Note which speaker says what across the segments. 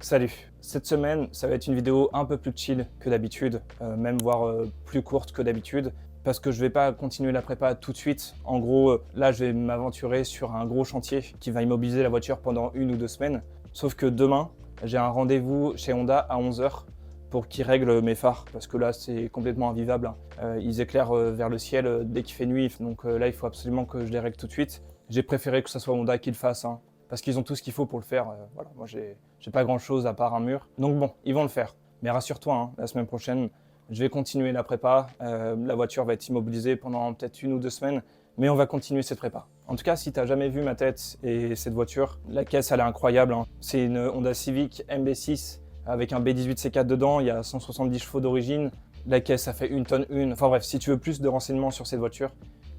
Speaker 1: Salut! Cette semaine, ça va être une vidéo un peu plus chill que d'habitude, même voire plus courte que d'habitude, parce que je vais pas continuer la prépa tout de suite. En gros, là, je vais m'aventurer sur un gros chantier qui va immobiliser la voiture pendant 1 ou 2 semaines. Sauf que demain, j'ai un rendez-vous chez Honda à 11 h pour qu'ils règlent mes phares, parce que là, c'est complètement invivable. Ils éclairent vers le ciel dès qu'il fait nuit, donc là, il faut absolument que je les règle tout de suite. J'ai préféré que ce soit Honda qui le fasse, hein, parce qu'ils ont tout ce qu'il faut pour le faire. Voilà, moi, j'ai pas grand-chose à part un mur. Donc bon, ils vont le faire. Mais rassure-toi, hein, la semaine prochaine, je vais continuer la prépa. La voiture va être immobilisée pendant peut-être 1 ou 2 semaines, mais on va continuer cette prépa. En tout cas, si tu n'as jamais vu ma tête et cette voiture, la caisse, elle est incroyable, hein. C'est une Honda Civic MB6 avec un B18 C4 dedans. Il y a 170 chevaux d'origine. La caisse, ça fait 1 tonne 1. Enfin bref, si tu veux plus de renseignements sur cette voiture,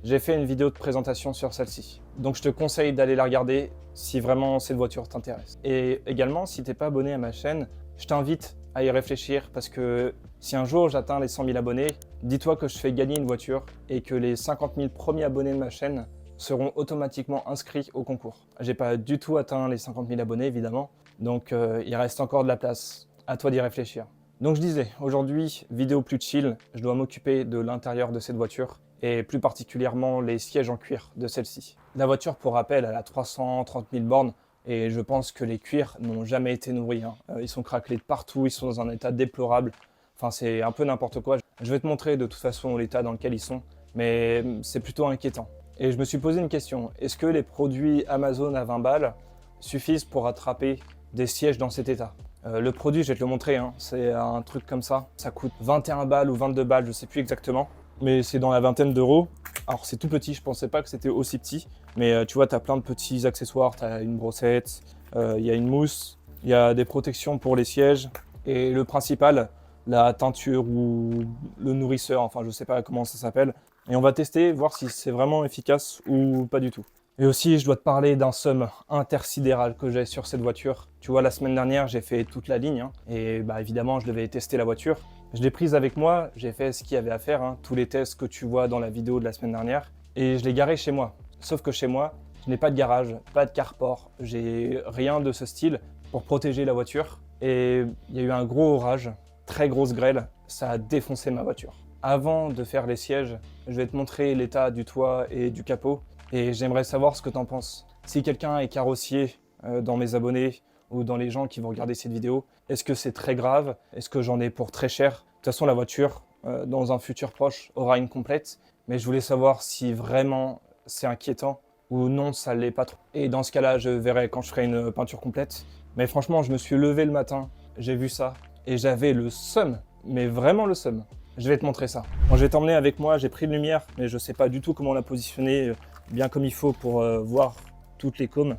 Speaker 1: j'ai fait une vidéo de présentation sur celle-ci. Donc je te conseille d'aller la regarder si vraiment cette voiture t'intéresse. Et également, si t'es pas abonné à ma chaîne, je t'invite à y réfléchir parce que si un jour j'atteins les 100 000 abonnés, dis-toi que je fais gagner une voiture et que les 50 000 premiers abonnés de ma chaîne seront automatiquement inscrits au concours. J'ai pas du tout atteint les 50 000 abonnés évidemment, donc il reste encore de la place. À toi d'y réfléchir. Donc je disais, aujourd'hui, vidéo plus chill, je dois m'occuper de l'intérieur de cette voiture et plus particulièrement les sièges en cuir de celle-ci. La voiture, pour rappel, elle a 330 000 bornes et je pense que les cuirs n'ont jamais été nourris, hein. Ils sont craquelés de partout, ils sont dans un état déplorable. Enfin, c'est un peu n'importe quoi. Je vais te montrer de toute façon l'état dans lequel ils sont, mais c'est plutôt inquiétant. Et je me suis posé une question, est-ce que les produits Amazon à 20 balles suffisent pour attraper des sièges dans cet état? Le produit, je vais te le montrer, hein. C'est un truc comme ça. Ça coûte 21 balles ou 22 balles, je sais plus exactement. Mais c'est dans la vingtaine d'euros. Alors c'est tout petit, je pensais pas que c'était aussi petit. Mais tu vois, tu as plein de petits accessoires. Tu as une brossette, il y a une mousse, il y a des protections pour les sièges. Et le principal, la teinture ou le nourrisseur, enfin je sais pas comment ça s'appelle. Et on va tester, voir si c'est vraiment efficace ou pas du tout. Et aussi, je dois te parler d'un somme intersidéral que j'ai sur cette voiture. Tu vois, la semaine dernière, j'ai fait toute la ligne, hein, et bah, évidemment, je devais tester la voiture. Je l'ai prise avec moi, j'ai fait ce qu'il y avait à faire, hein, tous les tests que tu vois dans la vidéo de la semaine dernière, et je l'ai garée chez moi. Sauf que chez moi, je n'ai pas de garage, pas de carport, j'ai rien de ce style pour protéger la voiture. Et il y a eu un gros orage, très grosse grêle, ça a défoncé ma voiture. Avant de faire les sièges, je vais te montrer l'état du toit et du capot. Et j'aimerais savoir ce que tu en penses. Si quelqu'un est carrossier dans mes abonnés ou dans les gens qui vont regarder cette vidéo, est-ce que c'est très grave? Est-ce que j'en ai pour très cher? De toute façon, la voiture, dans un futur proche, aura une complète. Mais je voulais savoir si vraiment c'est inquiétant ou non, ça l'est pas trop. Et dans ce cas-là, je verrai quand je ferai une peinture complète. Mais franchement, je me suis levé le matin, j'ai vu ça et j'avais le seum, mais vraiment le seum. Je vais te montrer ça. Bon, je vais t'emmener avec moi, j'ai pris une lumière, mais je sais pas du tout comment la positionner bien comme il faut pour voir toutes les cômes.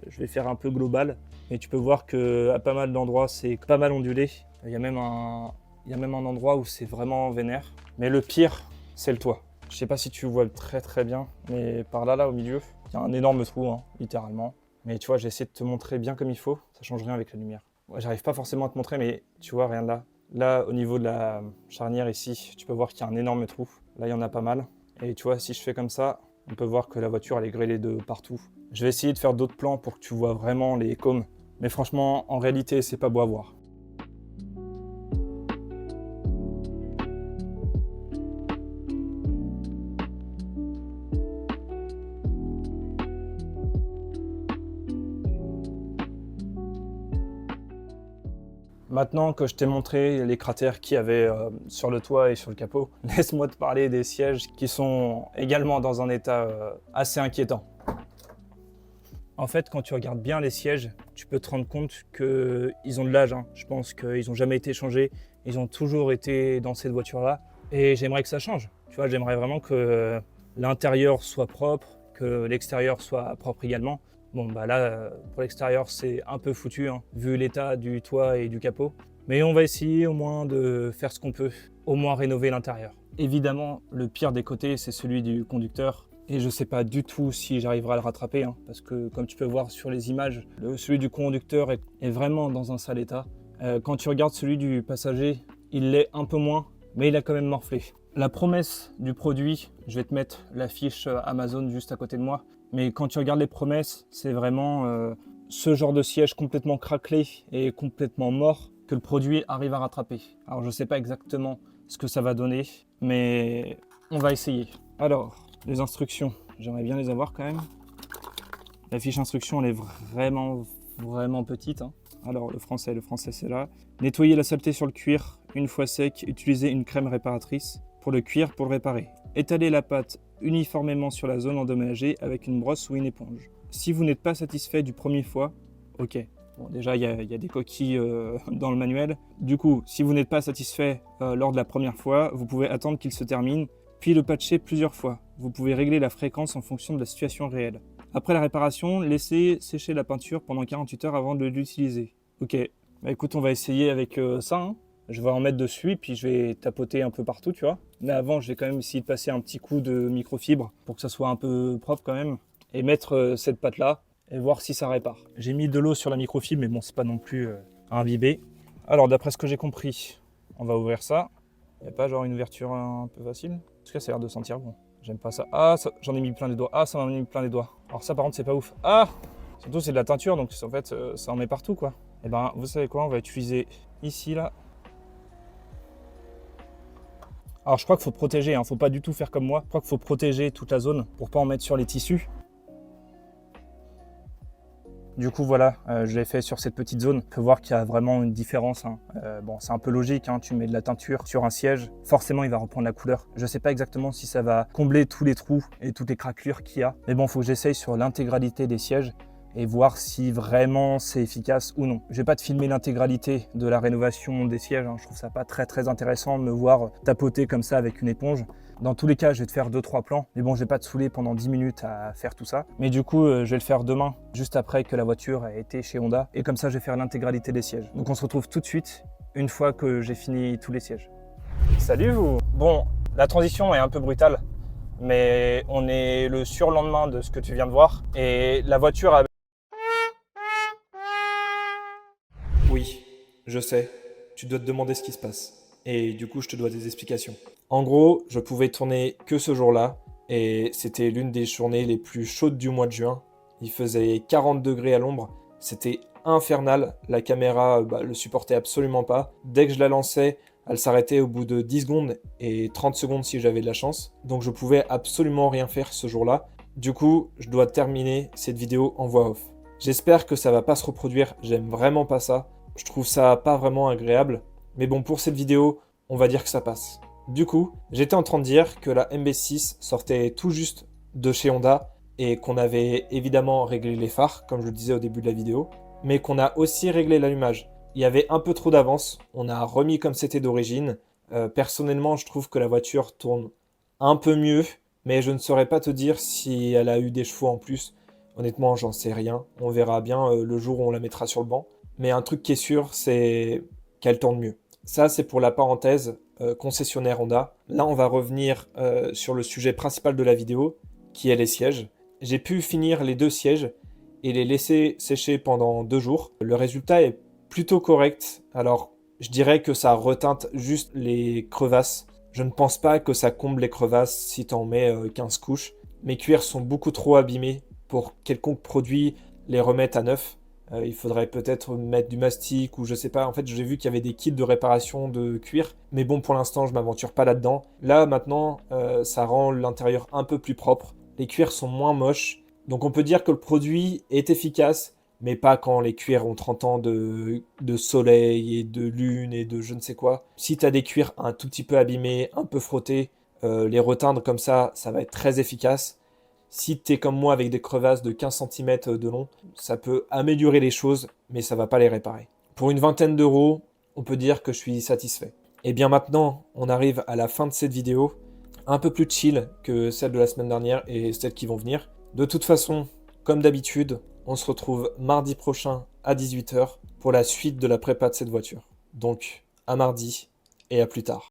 Speaker 1: Je vais faire un peu global, mais tu peux voir qu'à pas mal d'endroits, c'est pas mal ondulé. Il y a même un endroit où c'est vraiment vénère. Mais le pire, c'est le toit. Je sais pas si tu vois très très bien, mais par là, au milieu, il y a un énorme trou, hein, littéralement. Mais tu vois, j'ai essayé de te montrer bien comme il faut. Ça change rien avec la lumière. Ouais, j'arrive pas forcément à te montrer, mais tu vois, regarde là. Là, au niveau de la charnière ici, tu peux voir qu'il y a un énorme trou. Là, il y en a pas mal. Et tu vois, si je fais comme ça, on peut voir que la voiture, elle est grêlée de partout. Je vais essayer de faire d'autres plans pour que tu vois vraiment les cômes. Mais franchement, en réalité, c'est pas beau à voir. Maintenant que je t'ai montré les cratères qu'il y avait sur le toit et sur le capot, laisse-moi te parler des sièges qui sont également dans un état assez inquiétant. En fait, quand tu regardes bien les sièges, tu peux te rendre compte qu'ils ont de l'âge, hein. Je pense qu'ils n'ont jamais été changés, ils ont toujours été dans cette voiture-là. Et j'aimerais que ça change. Tu vois, j'aimerais vraiment que l'intérieur soit propre, que l'extérieur soit propre également. Bon, bah là, pour l'extérieur, c'est un peu foutu, hein, vu l'état du toit et du capot. Mais on va essayer au moins de faire ce qu'on peut, au moins rénover l'intérieur. Évidemment, le pire des côtés, c'est celui du conducteur. Et je ne sais pas du tout si j'arriverai à le rattraper, hein, parce que comme tu peux voir sur les images, celui du conducteur est vraiment dans un sale état. Quand tu regardes celui du passager, il l'est un peu moins, mais il a quand même morflé. La promesse du produit, je vais te mettre la fiche Amazon juste à côté de moi, mais quand tu regardes les promesses, c'est vraiment ce genre de siège complètement craquelé et complètement mort que le produit arrive à rattraper. Alors je ne sais pas exactement ce que ça va donner, mais on va essayer. Alors, les instructions, j'aimerais bien les avoir quand même. La fiche instruction, elle est vraiment petite, hein. Alors, le français c'est là. Nettoyer la saleté sur le cuir. Une fois sec, utilisez une crème réparatrice pour le cuir pour le réparer. Étalez la pâte uniformément sur la zone endommagée avec une brosse ou une éponge. Si vous n'êtes pas satisfait du premier fois, ok. Bon, déjà, il y a des coquilles dans le manuel. Du coup, si vous n'êtes pas satisfait lors de la première fois, vous pouvez attendre qu'il se termine, puis le patcher plusieurs fois. Vous pouvez régler la fréquence en fonction de la situation réelle. Après la réparation, laissez sécher la peinture pendant 48 heures avant de l'utiliser. Ok, bah écoute, on va essayer avec ça, hein. Je vais en mettre dessus et puis je vais tapoter un peu partout, tu vois. Mais avant, je vais quand même essayer de passer un petit coup de microfibre pour que ça soit un peu propre quand même. Et mettre cette pâte-là et voir si ça répare. J'ai mis de l'eau sur la microfibre, mais bon, c'est pas non plus à imbiber. Alors, d'après ce que j'ai compris, on va ouvrir ça. Il n'y a pas genre une ouverture un peu facile? En tout cas, ça a l'air de sentir bon. J'aime pas ça. Ah, j'en ai mis plein les doigts. Ah, ça m'a mis plein les doigts. Alors ça, par contre, c'est pas ouf. Ah! Surtout, c'est de la teinture, donc en fait, ça en met partout, quoi. Et ben, vous savez quoi? On va utiliser ici, là. Alors, je crois qu'il faut protéger, hein. Faut pas du tout faire comme moi. Je crois qu'il faut protéger toute la zone pour pas en mettre sur les tissus. Du coup, voilà, je l'ai fait sur cette petite zone. On peut voir qu'il y a vraiment une différence, hein. Bon, c'est un peu logique, hein. Tu mets de la teinture sur un siège, forcément, il va reprendre la couleur. Je ne sais pas exactement si ça va combler tous les trous et toutes les craquelures qu'il y a. Mais bon, il faut que j'essaye sur l'intégralité des sièges et voir si vraiment c'est efficace ou non. Je vais pas te filmer l'intégralité de la rénovation des sièges, hein. Je trouve ça pas très intéressant de me voir tapoter comme ça avec une éponge. Dans tous les cas, je vais te faire 2-3 plans. Mais bon, je vais pas te saouler pendant 10 minutes à faire tout ça. Mais du coup, je vais le faire demain, juste après que la voiture ait été chez Honda. Et comme ça, je vais faire l'intégralité des sièges. Donc on se retrouve tout de suite, une fois que j'ai fini tous les sièges. Salut vous! Bon, la transition est un peu brutale, mais on est le surlendemain de ce que tu viens de voir. Et la voiture a... Oui, je sais. Tu dois te demander ce qui se passe. Et du coup, je te dois des explications. En gros, je pouvais tourner que ce jour-là. Et c'était l'une des journées les plus chaudes du mois de juin. Il faisait 40 degrés à l'ombre. C'était infernal. La caméra le supportait absolument pas. Dès que je la lançais, elle s'arrêtait au bout de 10 secondes et 30 secondes si j'avais de la chance. Donc je pouvais absolument rien faire ce jour-là. Du coup, je dois terminer cette vidéo en voix off. J'espère que ça va pas se reproduire. J'aime vraiment pas ça. Je trouve ça pas vraiment agréable. Mais bon, pour cette vidéo, on va dire que ça passe. Du coup, j'étais en train de dire que la MB6 sortait tout juste de chez Honda et qu'on avait évidemment réglé les phares, comme je le disais au début de la vidéo, mais qu'on a aussi réglé l'allumage. Il y avait un peu trop d'avance, on a remis comme c'était d'origine. Personnellement, je trouve que la voiture tourne un peu mieux, mais je ne saurais pas te dire si elle a eu des chevaux en plus. Honnêtement, j'en sais rien. On verra bien le jour où on la mettra sur le banc. Mais un truc qui est sûr, c'est qu'elle tourne mieux. Ça, c'est pour la parenthèse concessionnaire Honda. Là, on va revenir sur le sujet principal de la vidéo, qui est les sièges. J'ai pu finir les 2 sièges et les laisser sécher pendant 2 jours. Le résultat est plutôt correct. Alors, je dirais que ça reteinte juste les crevasses. Je ne pense pas que ça comble les crevasses si tu en mets 15 couches. Mes cuirs sont beaucoup trop abîmés pour quelconque produit les remettre à neuf. Il faudrait peut-être mettre du mastic ou je sais pas. En fait, j'ai vu qu'il y avait des kits de réparation de cuir. Mais bon, pour l'instant, je m'aventure pas là-dedans. Là, maintenant, ça rend l'intérieur un peu plus propre. Les cuirs sont moins moches. Donc on peut dire que le produit est efficace, mais pas quand les cuirs ont 30 ans de soleil et de lune et de je ne sais quoi. Si tu as des cuirs un tout petit peu abîmés, un peu frottés, les reteindre comme ça va être très efficace. Si tu es comme moi avec des crevasses de 15 cm de long, ça peut améliorer les choses, mais ça va pas les réparer. Pour une vingtaine d'euros, on peut dire que je suis satisfait. Et bien maintenant, on arrive à la fin de cette vidéo, un peu plus chill que celle de la semaine dernière et celles qui vont venir. De toute façon, comme d'habitude, on se retrouve mardi prochain à 18 h pour la suite de la prépa de cette voiture. Donc, à mardi et à plus tard.